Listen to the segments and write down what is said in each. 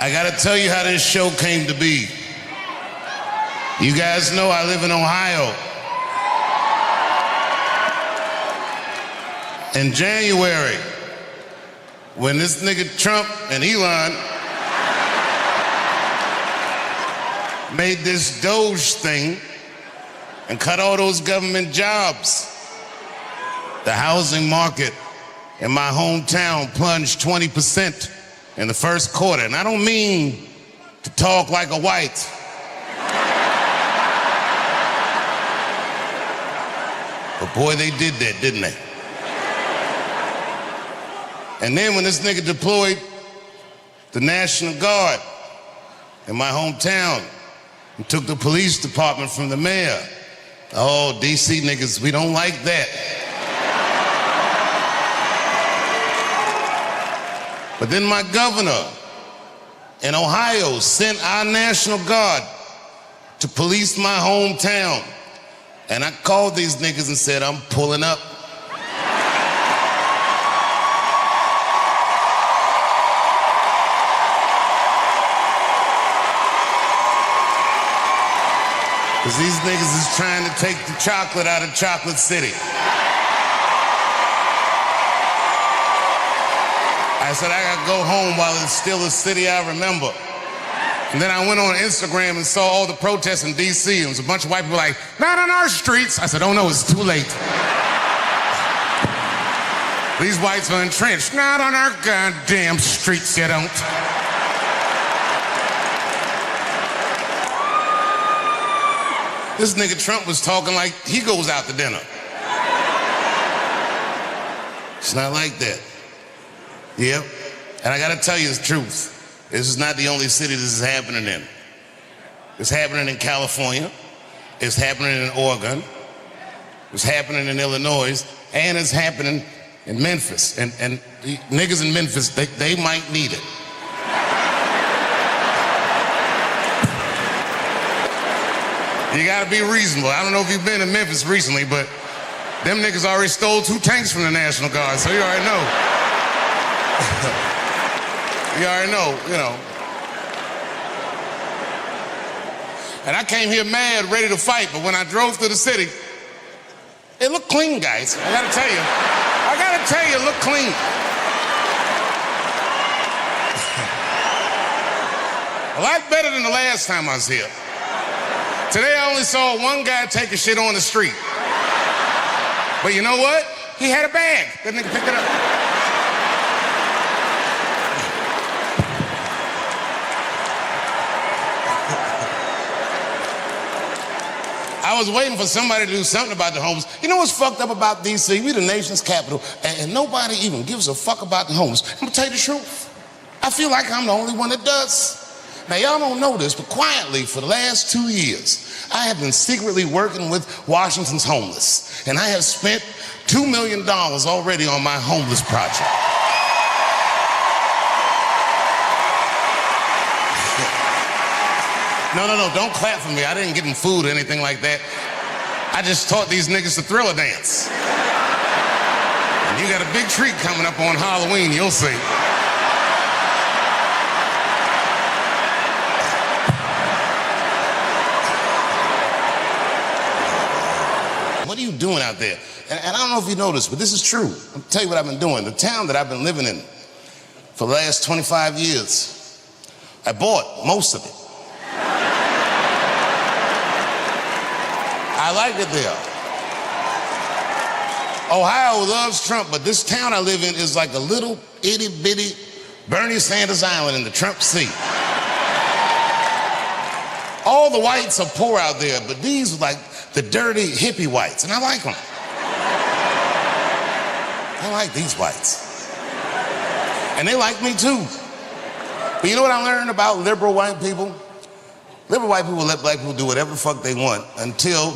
I gotta tell you how this show came to be. You guys know I live in Ohio. In January, when this nigga Trump and Elon made this Doge thing and cut all those government jobs, the housing market in my hometown plunged 20% in the first quarter. And I don't mean to talk like a white. But boy, they did that, didn't they? And then when this nigga deployed the National Guard in my hometown and took the police department from the mayor, oh, DC niggas, we don't like that. But then my governor in Ohio sent our National Guard to police my hometown. And I called these niggas and said, I'm pulling up. Because these niggas is trying to take the chocolate out of Chocolate City. I said, I gotta go home while it's still a city I remember. And then I went on Instagram and saw all the protests in DC, and there was a bunch of white people like, not on our streets. I said, oh no, it's too late. These whites are entrenched. Not on our goddamn streets, you don't. This nigga Trump was talking like he goes out to dinner. It's not like that. Yep. And I gotta tell you the truth. This is not the only city this is happening in. It's happening in California. It's happening in Oregon. It's happening in Illinois. And it's happening in Memphis. And the niggas in Memphis, they might need it. You gotta be reasonable. I don't know if you've been in Memphis recently, but them niggas already stole 2 tanks from the National Guard, so you already know. You already know, you know. And I came here mad, ready to fight, but when I drove through the city, it looked clean, guys. I gotta tell you, it looked clean. A lot better than the last time I was here. Today I only saw one guy taking shit on the street. But you know what? He had a bag. That nigga picked it up. I was waiting for somebody to do something about the homeless. You know what's fucked up about DC? We the nation's capital, and nobody even gives a fuck about the homeless. I'm gonna tell you the truth. I feel like I'm the only one that does. Now, y'all don't know this, but quietly for the last 2 years, I have been secretly working with Washington's homeless, and I have spent $2 million already on my homeless project. No, don't clap for me. I didn't give them food or anything like that. I just taught these niggas to Thriller dance. And you got a big treat coming up on Halloween, you'll see. What are you doing out there? And I don't know if you know this, but this is true. I'll tell you what I've been doing. The town that I've been living in for the last 25 years, I bought most of it. I like it there. Ohio loves Trump, but this town I live in is like a little itty-bitty Bernie Sanders Island in the Trump Sea. All the whites are poor out there, but these are like the dirty hippie whites, and I like them. I like these whites. And they like me too. But you know what I learned about liberal white people? Liberal white people let black people do whatever the fuck they want until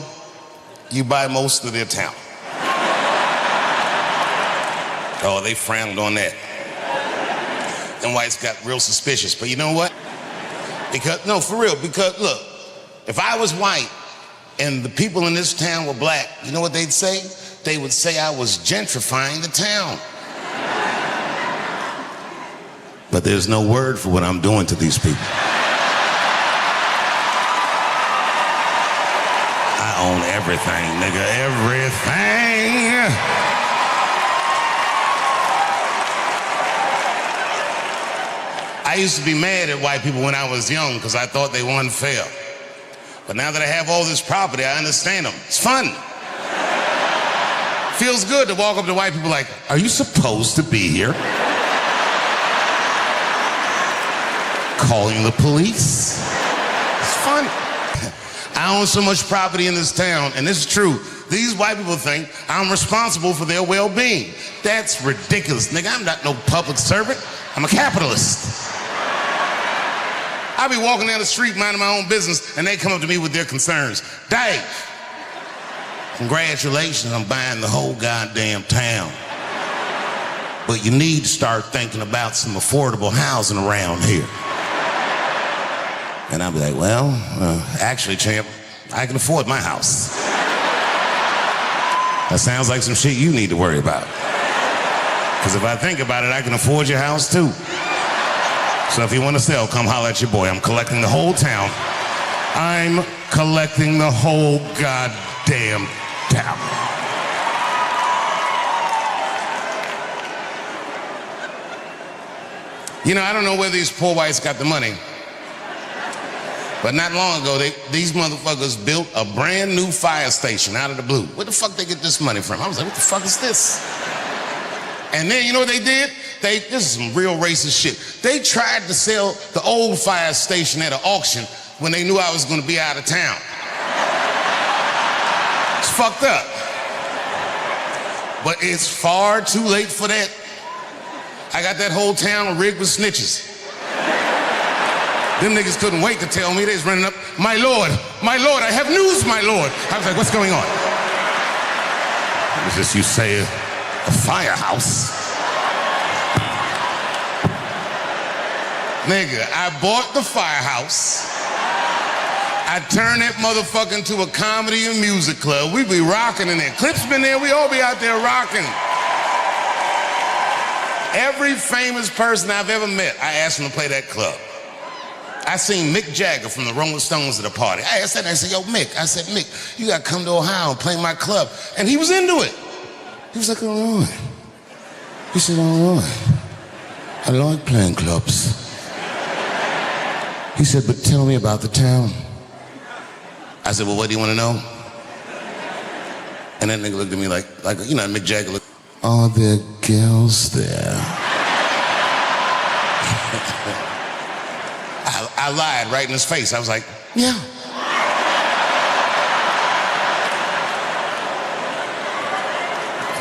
you buy most of their town. Oh, they frowned on that. And whites got real suspicious. But you know what? Because, no, for real, because look, if I was white and the people in this town were black, you know what they'd say? They would say I was gentrifying the town. But there's no word for what I'm doing to these people. I own everything, nigga, everything. I used to be mad at white people when I was young because I thought they were unfair. But now that I have all this property, I understand them. It's fun. Feels good to walk up to white people like, are you supposed to be here? Calling the police. It's fun. I own so much property in this town, and this is true. These white people think I'm responsible for their well-being. That's ridiculous, nigga. I'm not no public servant. I'm a capitalist. I be walking down the street minding my own business, and they come up to me with their concerns. Dave, congratulations on buying the whole goddamn town. But you need to start thinking about some affordable housing around here. And I'll be like, well, actually, champ, I can afford my house. That sounds like some shit you need to worry about. Because if I think about it, I can afford your house too. So if you want to sell, come holler at your boy. I'm collecting the whole town. I'm collecting the whole goddamn town. You know, I don't know where these poor whites got the money. But not long ago, these motherfuckers built a brand new fire station out of the blue. Where the fuck they get this money from? I was like, what the fuck is this? And then, you know what they did? This is some real racist shit. They tried to sell the old fire station at an auction when they knew I was gonna be out of town. It's fucked up. But it's far too late for that. I got that whole town rigged with snitches. Them niggas couldn't wait to tell me. They was running up, my lord, I have news, my lord. I was like, what's going on? What is this you say, a firehouse? Nigga, I bought the firehouse. I turned that motherfucker into a comedy and music club. We be rocking in there. Clip's been there, we all be out there rocking. Every famous person I've ever met, I asked him to play that club. I seen Mick Jagger from the Rolling Stones at a party. I asked that, I said, yo, Mick. I said, Mick, you gotta come to Ohio and play my club. And he was into it. He was like, all right. He said, all right. I like playing clubs. He said, but tell me about the town. I said, well, what do you want to know? And that nigga looked at me like you know, Mick Jagger looked. Are there girls there? I lied right in his face. I was like, yeah.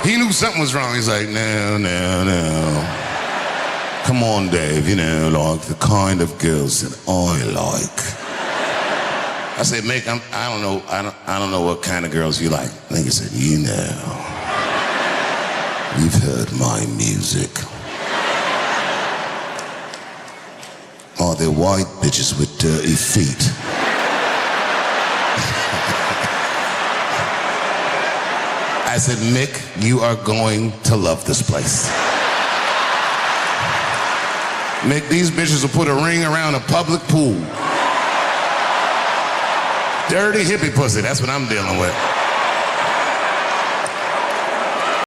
He knew something was wrong. He's like, no. Come on, Dave, you know, like the kind of girls that I like. I said, Mick, I don't know what kind of girls you like. And he said, you know, you've heard my music. Are there white bitches with dirty feet? I said, Mick, you are going to love this place. Mick, these bitches will put a ring around a public pool. Dirty hippie pussy, that's what I'm dealing with.